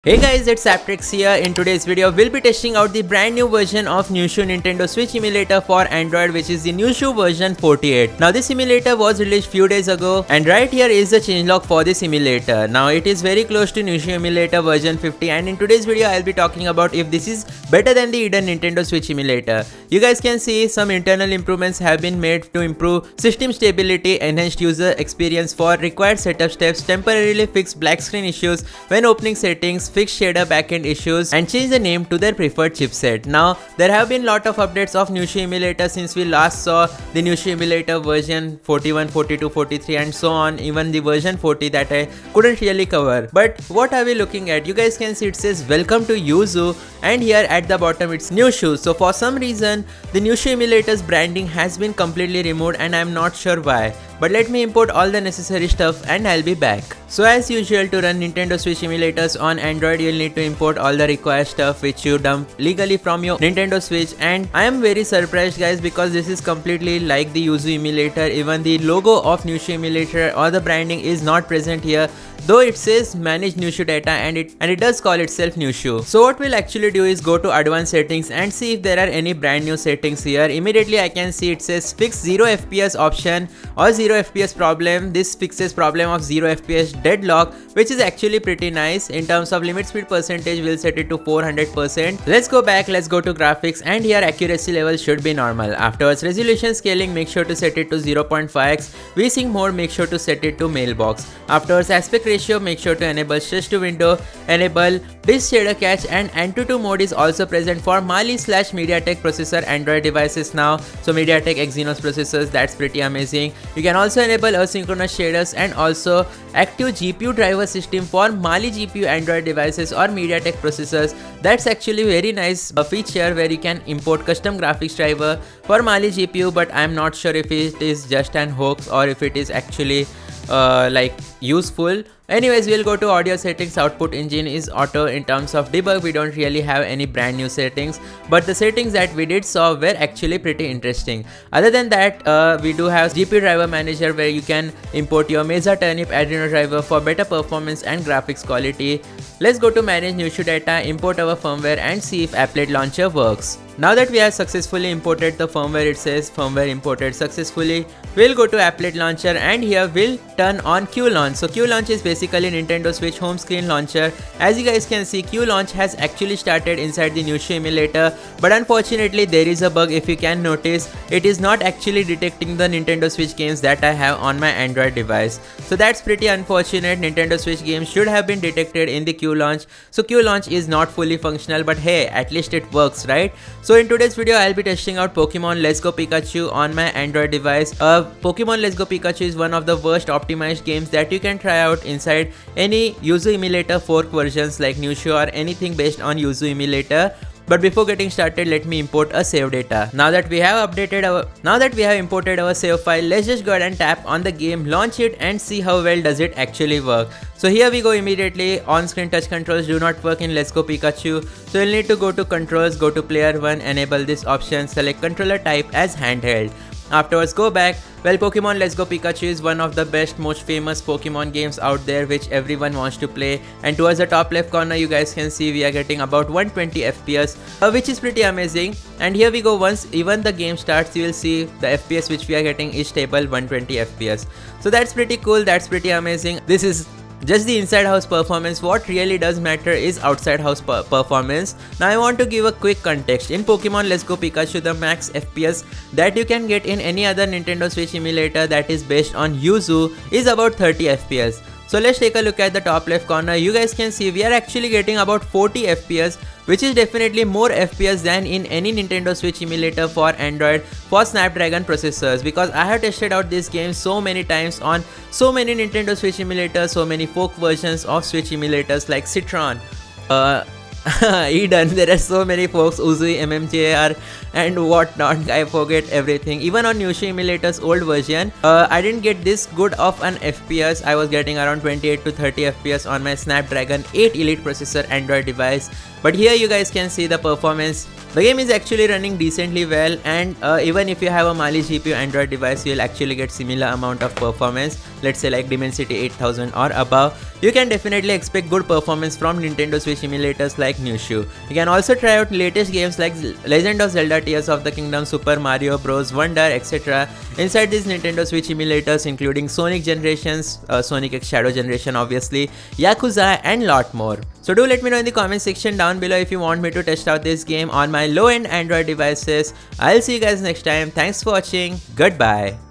Hey guys, it's ApTreX here. In today's video, we'll be testing out the brand new version of Nyushu Nintendo Switch emulator for Android, which is the Nyushu version 4.8. Now this emulator was released few days ago, and right here is the changelog for this emulator. Now it is very close to Nyushu emulator version 50, and in today's video, I'll be talking about if this is better than the hidden Nintendo Switch emulator. You guys can see some internal improvements have been made to improve system stability, enhanced user experience for required setup steps, temporarily fix black screen issues when opening settings, fix shader backend issues, and change the name to their preferred chipset. Now there have been lot of updates of Nyushu emulator since we last saw the Nyushu emulator version 41, 42, 43 and so on, even the version 40 that I couldn't really cover. But what are we looking at? You guys can see it says welcome to Yuzu, and here at the bottom it's Nyushu. So for some reason the Nyushu emulator's branding has been completely removed, and I'm not sure why. But let me import all the necessary stuff and I'll be back. So as usual, to run Nintendo Switch emulators on Android, you'll need to import all the required stuff which you dump legally from your Nintendo Switch. And I am very surprised guys, because this is completely like the Yuzu emulator. Even the logo of Nyushu emulator or the branding is not present here, though it says manage Nyushu data and it does call itself Nyushu. So what we'll actually do is go to advanced settings and see if there are any brand new settings here. Immediately I can see it says fix 0 FPS option or 0 FPS problem. This fixes problem of 0 FPS deadlock, which is actually pretty nice. In terms of limit speed percentage, we'll set it to 400%. Let's go back, let's go to graphics, and here accuracy level should be normal. Afterwards, resolution scaling, make sure to set it to 0.5x. VSync mode, make sure to set it to mailbox. Afterwards, aspect ratio, make sure to enable stretch to window, enable disk shader cache, and Antutu mode is also present for Mali/MediaTek processor Android devices now. So MediaTek Exynos processors, that's pretty amazing. You can also enable asynchronous shaders and also active GPU driver system for Mali GPU Android devices or MediaTek processors. That's actually very nice feature where you can import custom graphics driver for Mali GPU, but I'm not sure if it is just an hoax or if it is actually like useful. Anyways, we'll go to audio settings. Output engine is auto. In terms of debug, we don't really have any brand new settings, but the settings that we did saw were actually pretty interesting. Other than that, we do have GPU driver manager where you can import your Mesa Turnip Adreno driver for better performance and graphics quality. Let's go to manage Nyushu data, import our firmware, and see if applet launcher works. Now that we have successfully imported the firmware, it says firmware imported successfully. We'll go to applet launcher, and here we'll turn on QLaunch. So QLaunch is basically Nintendo Switch home screen launcher. As you guys can see, QLaunch has actually started inside the Nyushu emulator, but unfortunately there is a bug. If you can notice, it is not actually detecting the Nintendo Switch games that I have on my Android device. So that's pretty unfortunate. Nintendo Switch games should have been detected in the QLaunch. So QLaunch is not fully functional, but hey, at least it works, right? So in today's video, I'll be testing out Pokemon Let's Go Pikachu on my Android device. Pokemon Let's Go Pikachu is one of the worst optimized games that you can try out inside any Yuzu emulator fork versions like Nyushu or anything based on Yuzu emulator. But before getting started, let me import a save data. Now that we have imported our save file, let's just go ahead and tap on the game, launch it, and see how well does it actually work. So here we go immediately. On-screen touch controls do not work in Let's Go Pikachu. So you'll need to go to controls, go to player 1, enable this option, select controller type as handheld. Afterwards, go back. Well, Pokemon Let's Go Pikachu is one of the best, most famous Pokemon games out there which everyone wants to play, and towards the top left corner you guys can see we are getting about 120 FPS, which is pretty amazing. And here we go, once even the game starts, you will see the FPS which we are getting is stable 120 FPS. So that's pretty cool, that's pretty amazing. This is just the inside house performance. What really does matter is outside house performance. Now I want to give a quick context. In Pokemon Let's Go Pikachu, the max FPS that you can get in any other Nintendo Switch emulator that is based on Yuzu is about 30 FPS. So let's take a look at the top left corner. You guys can see we are actually getting about 40 FPS, which is definitely more FPS than in any Nintendo Switch emulator for Android for Snapdragon processors, because I have tested out this game so many times on so many Nintendo Switch emulators, so many folk versions of Switch emulators like Citron, Eden, there are so many folks, Uzui, MMJR and whatnot, I forget everything. Even on Nyushi emulator's old version, I didn't get this good of an FPS. I was getting around 28 to 30 FPS on my Snapdragon 8 Elite processor Android device. But here you guys can see the performance. The game is actually running decently well, and even if you have a Mali GPU Android device, you'll actually get similar amount of performance. let's say like Dimensity 8000 or above, you can definitely expect good performance from Nintendo Switch emulators like Nyushu. You can also try out latest games like Legend of Zelda Tears of the Kingdom, Super Mario Bros. Wonder, etc. inside these Nintendo Switch emulators, including Sonic Generations, Sonic X Shadow Generation obviously, Yakuza and lot more. So do let me know in the comment section down below if you want me to test out this game on my low-end Android devices. I'll see you guys next time. Thanks for watching. Goodbye.